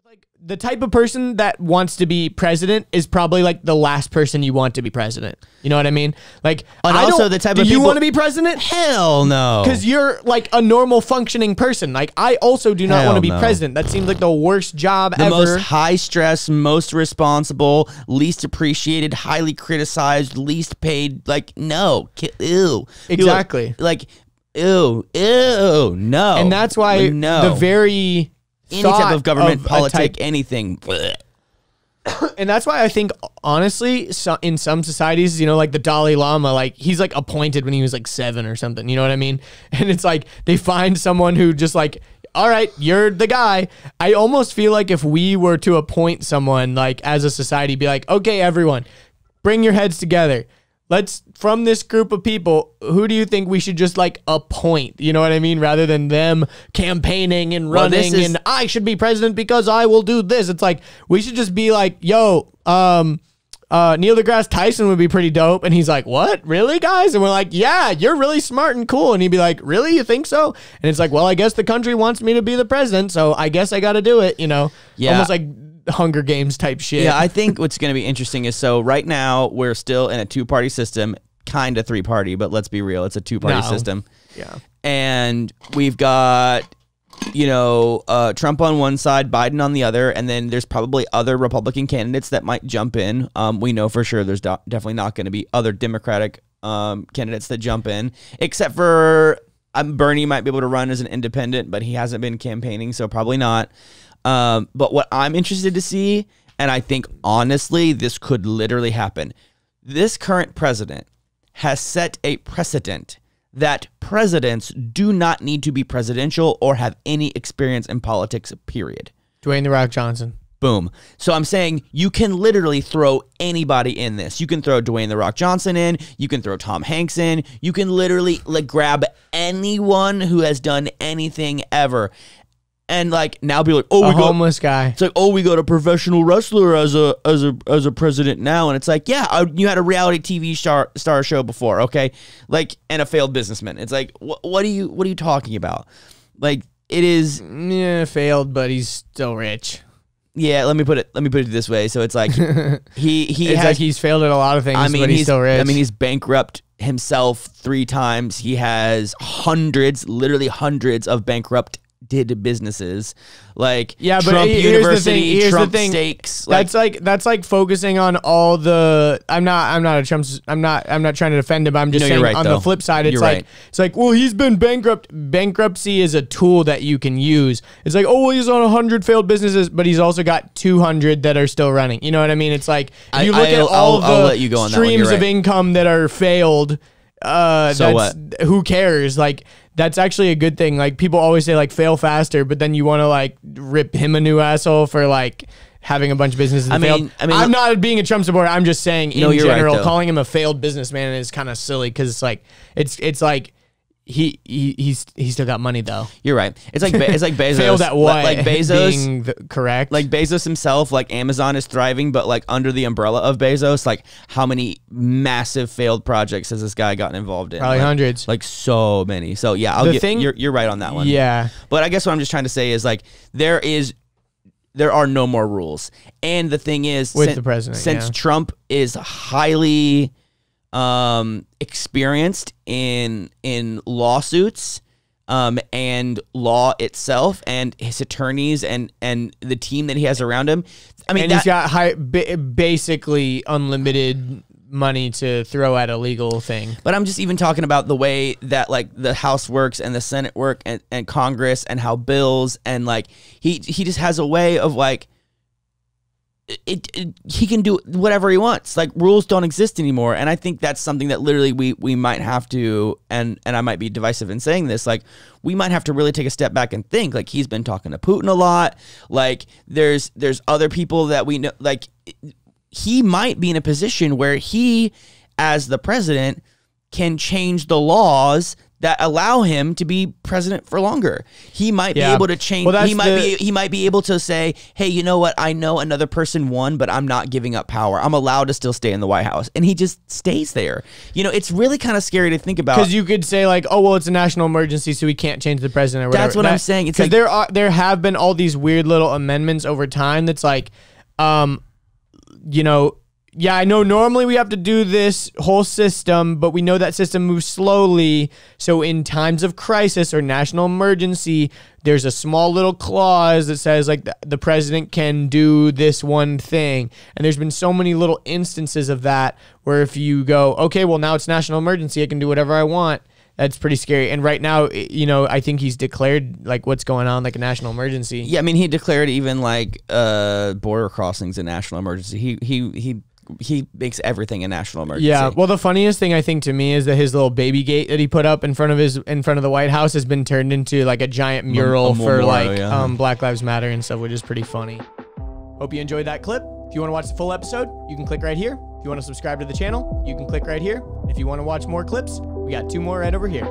Like the type of person that wants to be president is probably like the last person you want to be president. You know what I mean? Like, and also the type of do you people, want to be president? Hell no. Because you're like a normal functioning person. Like I also do not want to be president. That seems like the worst job ever. The most high stress, most responsible, least appreciated, highly criticized, least paid. Like, no. Ew. Exactly. Like, ew. No. And that's why the very any type of government, politic, anything. And that's why I think, honestly, in some societies, you know, like the Dalai Lama, like he's like appointed when he was like 7 or something. You know what I mean? And it's like they find someone who just like, all right, you're the guy. I almost feel like if we were to appoint someone like as a society, be like, okay, everyone, bring your heads together. Let's, from this group of people, who do you think we should just like appoint? You know what I mean? Rather than them campaigning and running and I should be president because I will do this. It's like, we should just be like, yo, Neil deGrasse Tyson would be pretty dope. And he's like, what? Really, guys? And we're like, yeah, you're really smart and cool. And he'd be like, really? You think so? And it's like, well, I guess the country wants me to be the president, so I guess I got to do it, you know? Yeah. Almost like Hunger Games type shit. Yeah, I think what's going to be interesting is, so right now we're still in a 2-party system, kind of 3-party, but let's be real, it's a 2-party system. Yeah. And we've got, you know, Trump on one side, Biden on the other, and then there's probably other Republican candidates that might jump in. We know for sure there's definitely not going to be other Democratic candidates that jump in, except for Bernie might be able to run as an independent, but he hasn't been campaigning, so probably not. But what I'm interested to see, and I think honestly this could literally happen, this current president has set a precedent that presidents do not need to be presidential or have any experience in politics, period. Dwayne "The Rock" Johnson. Boom. So I'm saying you can literally throw anybody in this. You can throw Dwayne "The Rock" Johnson in. You can throw Tom Hanks in. You can literally like grab anyone who has done anything ever. And like now be like, oh, we homeless guy. It's like, oh, we got a professional wrestler as a president now, and it's like, yeah, you had a reality TV star show before, okay, like, and a failed businessman. It's like, what are you talking about? Like, it is failed, but he's still rich. Yeah, let me put it this way. So it's like he's failed at a lot of things, but he's still rich. I mean, he's bankrupt himself 3 times. He has literally hundreds of bankrupted businesses, like but Trump University, Trump Steaks. That's like focusing on all the. I'm not trying to defend him. I'm just saying on the flip side, it's like, well, he's been bankrupt. Bankruptcy is a tool that you can use. It's like, oh, well, he's on 100 failed businesses, but he's also got 200 that are still running. You know what I mean? It's like you look at all the streams of income that are failed. So what? Who cares? Like, that's actually a good thing. Like, people always say like fail faster, but then you want to like rip him a new asshole for like having a bunch of businesses failed. I'm not being a Trump supporter. I'm just saying in general, calling him a failed businessman is kind of silly because it's like it's like he's still got money though. You're right. It's like Bezos. Failed at what? Like Bezos being correct. Like Bezos himself, like Amazon is thriving, but like under the umbrella of Bezos, like how many massive failed projects has this guy gotten involved in? Probably hundreds. Like so many. So yeah, you're right on that one. Yeah. But I guess what I'm just trying to say is like there are no more rules. And the thing is, with the president, since Trump is highly experienced in lawsuits and law itself and his attorneys and the team that he has around him. I mean, and he's got basically unlimited money to throw at a legal thing. But I'm just even talking about the way that like the House works and the Senate work and Congress and how bills and like he just has a way of like he can do whatever he wants. Like rules don't exist anymore, and I think that's something that literally we might have to, and I might be divisive in saying this, like we might have to really take a step back and think. Like he's been talking to Putin a lot. Like there's other people that we know. Like he might be in a position where he, as the president, can change the laws that allow him to be president for longer. He might be able to change. Well, he might be able to say, hey, you know what? I know another person won, but I'm not giving up power. I'm allowed to still stay in the White House. And he just stays there. You know, it's really kind of scary to think about. Because you could say like, oh, well, it's a national emergency, so we can't change the president or whatever. That's what I'm saying. It's like, there have been all these weird little amendments over time that's like, you know, yeah, I know normally we have to do this whole system, but we know that system moves slowly. So in times of crisis or national emergency, there's a small little clause that says like the president can do this one thing. And there's been so many little instances of that where if you go, okay, well now it's national emergency, I can do whatever I want. That's pretty scary. And right now, you know, I think he's declared like what's going on, like a national emergency. Yeah, I mean, he declared even like border crossings a national emergency. He makes everything a national emergency. Yeah. Well, the funniest thing I think to me is that his little baby gate that he put up in front of the White House has been turned into like a giant mural for like Black Lives Matter and stuff, which is pretty funny. Hope you enjoyed that clip. If you want to watch the full episode, you can click right here. If you want to subscribe to the channel, you can click right here. If you want to watch more clips, we got 2 more right over here.